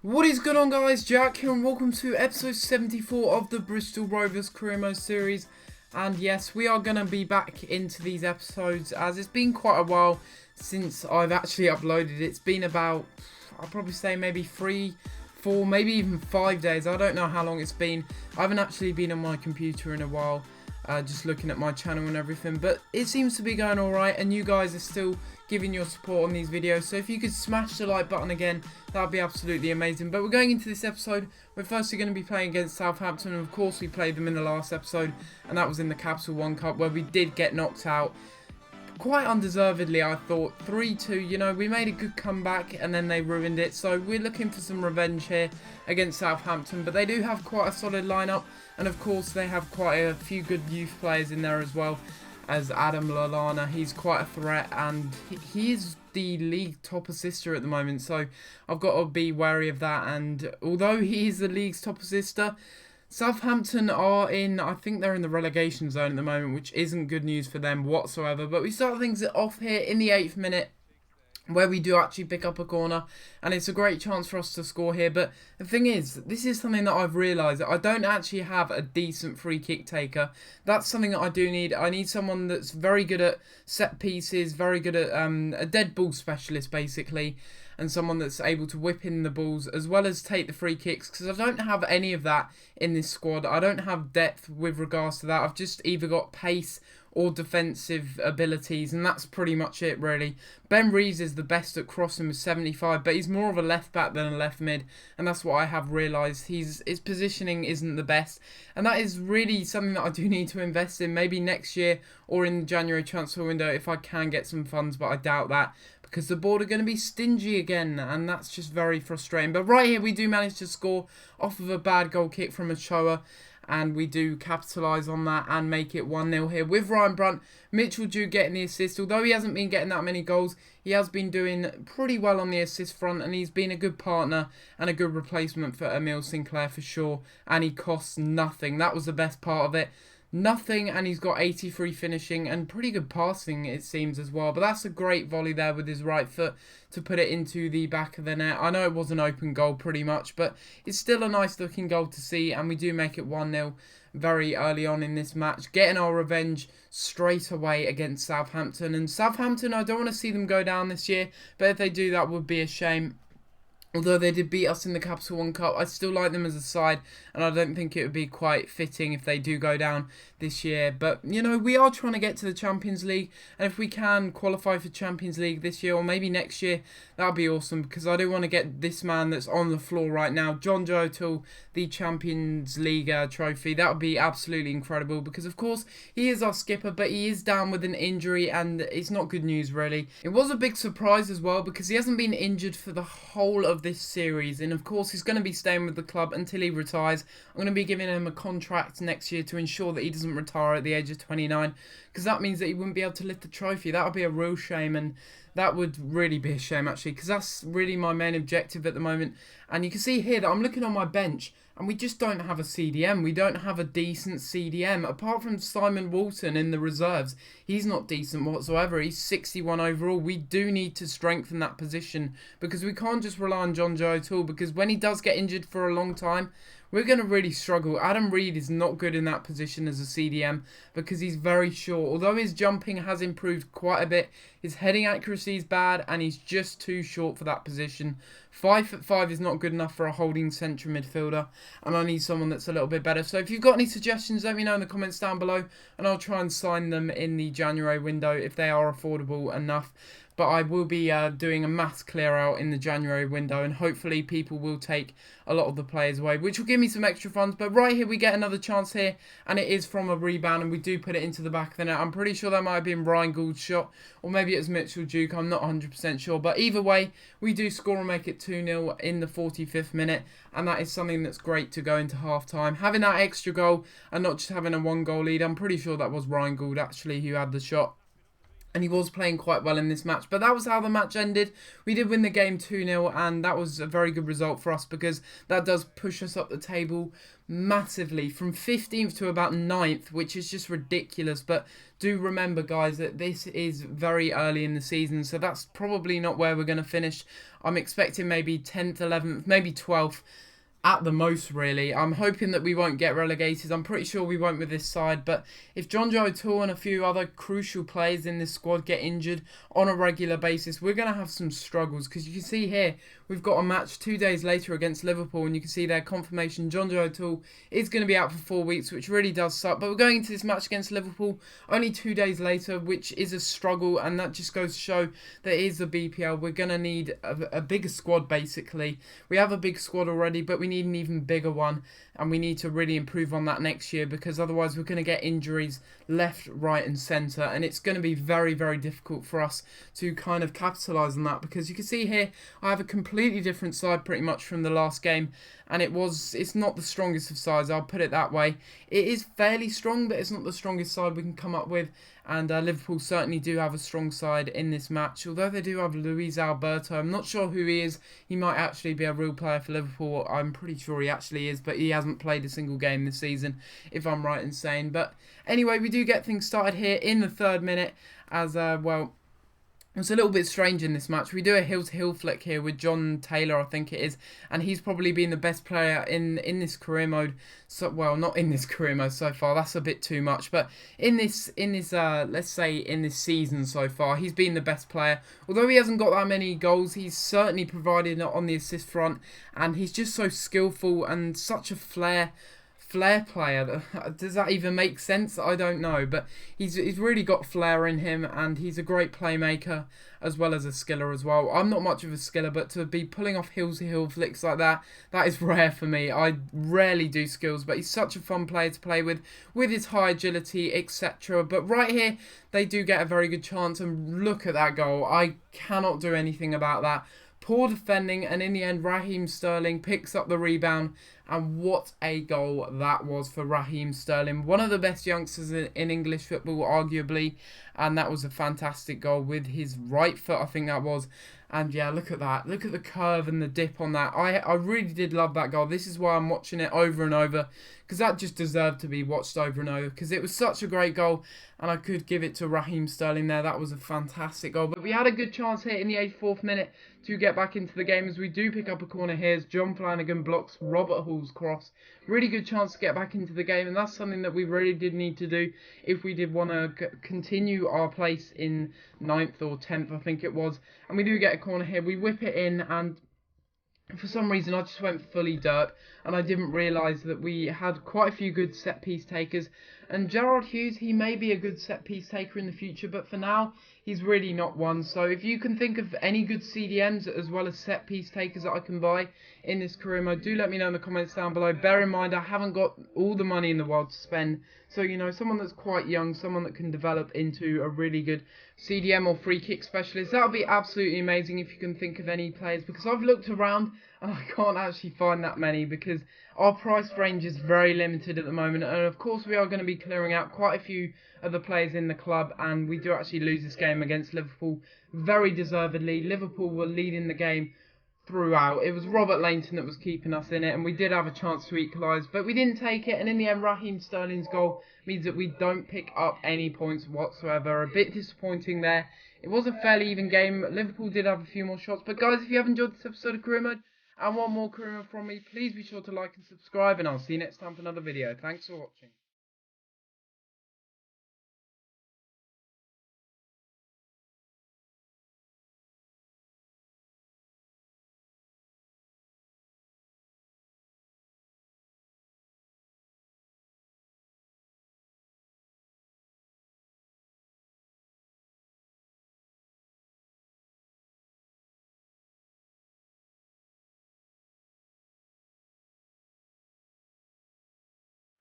What is going on, guys? Jack here and welcome to episode 74 of the Bristol Rovers Career Mode series. And yes, we are going to be back into these episodes as it's been quite a while since I've actually uploaded. It's been about, I'll probably say maybe 3, 4, maybe even 5 days. I don't know how long it's been. I haven't actually been on my computer in a while, just looking at my channel and everything. But it seems to be going alright and you guys are still giving your support on these videos, so if you could smash the like button again, that would be absolutely amazing. But we're going into this episode, we're firstly going to be playing against Southampton, and of course we played them in the last episode, and that was in the Capital One Cup where we did get knocked out quite undeservedly. I thought 3-2, you know, we made a good comeback and then they ruined it, so we're looking for some revenge here against Southampton. But they do have quite a solid lineup, and of course they have quite a few good youth players in there as well, as Adam Lallana. He's quite a threat, and he is the league top assister at the moment, so I've got to be wary of that. And although he is the league's top assister, Southampton are in, I think they're in the relegation zone at the moment, which isn't good news for them whatsoever. But we start things off here in the 8th minute, where we do actually pick up a corner, and it's a great chance for us to score here. But the thing is, this is something that I've realised, I don't actually have a decent free kick taker. That's something that I do need. I need someone that's very good at set pieces, very good at a dead ball specialist basically, and someone that's able to whip in the balls as well as take the free kicks, because I don't have any of that in this squad. I don't have depth with regards to that. I've just either got pace or defensive abilities, and that's pretty much it really. Ben Reeves is the best at crossing with 75, but he's more of a left back than a left mid, and that's what I have realised. His positioning isn't the best, and that is really something that I do need to invest in, maybe next year or in the January transfer window if I can get some funds, but I doubt that, because the board are going to be stingy again, and that's just very frustrating. But right here we do manage to score off of a bad goal kick from Ochoa, and we do capitalise on that and make it 1-0 here with Ryan Brunt. Mitchell Duke getting the assist. Although he hasn't been getting that many goals, he has been doing pretty well on the assist front, and he's been a good partner and a good replacement for Emile Sinclair for sure, and he costs nothing. That was the best part of it. Nothing, and he's got 83 finishing and pretty good passing it seems as well. But that's a great volley there with his right foot to put it into the back of the net. I know it was an open goal pretty much, but it's still a nice looking goal to see, and we do make it 1-0 very early on in this match, getting our revenge straight away against Southampton. And Southampton, I don't want to see them go down this year, but if they do, that would be a shame. Although they did beat us in the Capital One Cup, I still like them as a side, and I don't think it would be quite fitting if they do go down this year. But, you know, we are trying to get to the Champions League, and if we can qualify for Champions League this year or maybe next year, that would be awesome, because I do want to get this man that's on the floor right now, John Joe O'Toole, the Champions League trophy. That would be absolutely incredible, because of course he is our skipper, but he is down with an injury, and it's not good news really. It was a big surprise as well, because he hasn't been injured for the whole of this series, and of course he's going to be staying with the club until he retires. I'm going to be giving him a contract next year to ensure that he doesn't retire at the age of 29, because that means that he wouldn't be able to lift the trophy. That would be a real shame, and that would really be a shame actually, because that's really my main objective at the moment. And you can see here that I'm looking on my bench, and we just don't have a CDM. We don't have a decent CDM. Apart from Simon Walton in the reserves, he's not decent whatsoever. He's 61 overall. We do need to strengthen that position, because we can't just rely on John Joe O'Toole, because when he does get injured for a long time, we're going to really struggle. Adam Reed is not good in that position as a CDM, because he's very short. Although his jumping has improved quite a bit, his heading accuracy is bad, and he's just too short for that position. 5'5" is not good enough for a holding central midfielder, and I need someone that's a little bit better. So if you've got any suggestions, let me know in the comments down below, and I'll try and sign them in the January window if they are affordable enough. But I will be doing a mass clear out in the January window, and hopefully people will take a lot of the players away, which will give me some extra funds. But right here we get another chance here, and it is from a rebound, and we do put it into the back of the net. I'm pretty sure that might have been Ryan Gould's shot, or maybe it was Mitchell Duke. I'm not 100% sure, but either way we do score and make it 2-0 in the 45th minute, and that is something that's great to go into half time, having that extra goal and not just having a 1-goal lead. I'm pretty sure that was Ryan Gould actually who had the shot. and he was playing quite well in this match. But that was how the match ended. We did win the game 2-0, and that was a very good result for us because that does push us up the table massively from 15th to about 9th, which is just ridiculous. But do remember, guys, that this is very early in the season, so that's probably not where we're going to finish. I'm expecting maybe 10th, 11th, maybe 12th. At the most, really. I'm hoping that we won't get relegated. I'm pretty sure we won't with this side. But if John Joe O'Toole and a few other crucial players in this squad get injured on a regular basis, we're going to have some struggles. Because you can see here, we've got a match 2 days later against Liverpool. And you can see their confirmation. John Joe O'Toole is going to be out for 4 weeks, which really does suck. But we're going into this match against Liverpool only 2 days later, which is a struggle. And that just goes to show that it is the BPL. We're going to need a bigger squad, basically. We have a big squad already, but we need an even bigger one, and we need to really improve on that next year, because otherwise we're going to get injuries left, right and centre, and it's going to be very, very difficult for us to kind of capitalise on that, because you can see here I have a completely different side pretty much from the last game, and it's not the strongest of sides, I'll put it that way. It is fairly strong, but it's not the strongest side we can come up with, and Liverpool certainly do have a strong side in this match, although they do have Luis Alberto. I'm not sure who he is. He might actually be a real player for Liverpool. I'm pretty sure he actually is, but he hasn't played a single game this season, if I'm right in saying. But anyway, we do get things started here in the 3rd minute, as well. It's a little bit strange in this match. We do a hill-to-hill flick here with John Taylor, I think it is, and he's probably been the best player in this career mode. So, well, not in this career mode so far. That's a bit too much, but in this let's say in this season so far, he's been the best player. Although he hasn't got that many goals, he's certainly provided on the assist front, and he's just so skillful and such a flair player. Does that even make sense? I don't know, but he's really got flair in him, and he's a great playmaker as well as a skiller as well. I'm not much of a skiller, but to be pulling off hill-to-hill flicks like that is rare for me. I rarely do skills, but he's such a fun player to play with his high agility, etc. But right here, they do get a very good chance, and look at that goal. I cannot do anything about that. Poor defending, and in the end, Raheem Sterling picks up the rebound, and what a goal that was for Raheem Sterling. One of the best youngsters in English football, arguably, and that was a fantastic goal with his right foot, I think that was. And yeah, look at that. Look at the curve and the dip on that. I really did love that goal. This is why I'm watching it over and over, because that just deserved to be watched over and over, because it was such a great goal, and I could give it to Raheem Sterling there. That was a fantastic goal. But we had a good chance here in the 84th minute to get back into the game, as we do pick up a corner here as John Flanagan blocks Robert Hall's cross. Really good chance to get back into the game, and that's something that we really did need to do if we did want to continue our place in 9th or 10th, I think it was. And we do get a corner here. We whip it in, and for some reason I just went fully dirt, and I didn't realise that we had quite a few good set piece takers. And Gerard Hughes, he may be a good set piece taker in the future, but for now he's really not one. So if you can think of any good CDMs as well as set piece takers that I can buy in this career mode, do let me know in the comments down below. Bear in mind, I haven't got all the money in the world to spend, so you know, someone that's quite young, someone that can develop into a really good CDM or free kick specialist, that would be absolutely amazing if you can think of any players, because I've looked around and I can't actually find that many, because our price range is very limited at the moment, and of course we are going to be clearing out quite a few of the players in the club, and we do actually lose this game against Liverpool very deservedly. Liverpool were leading the game throughout. It was Robert Lainton that was keeping us in it, and we did have a chance to equalise, but we didn't take it, and in the end Raheem Sterling's goal means that we don't pick up any points whatsoever. A bit disappointing there. It was a fairly even game. Liverpool did have a few more shots, but guys, if you have enjoyed this episode of Career Mode and want more Career Mode from me, please be sure to like and subscribe, and I'll see you next time for another video. Thanks for watching.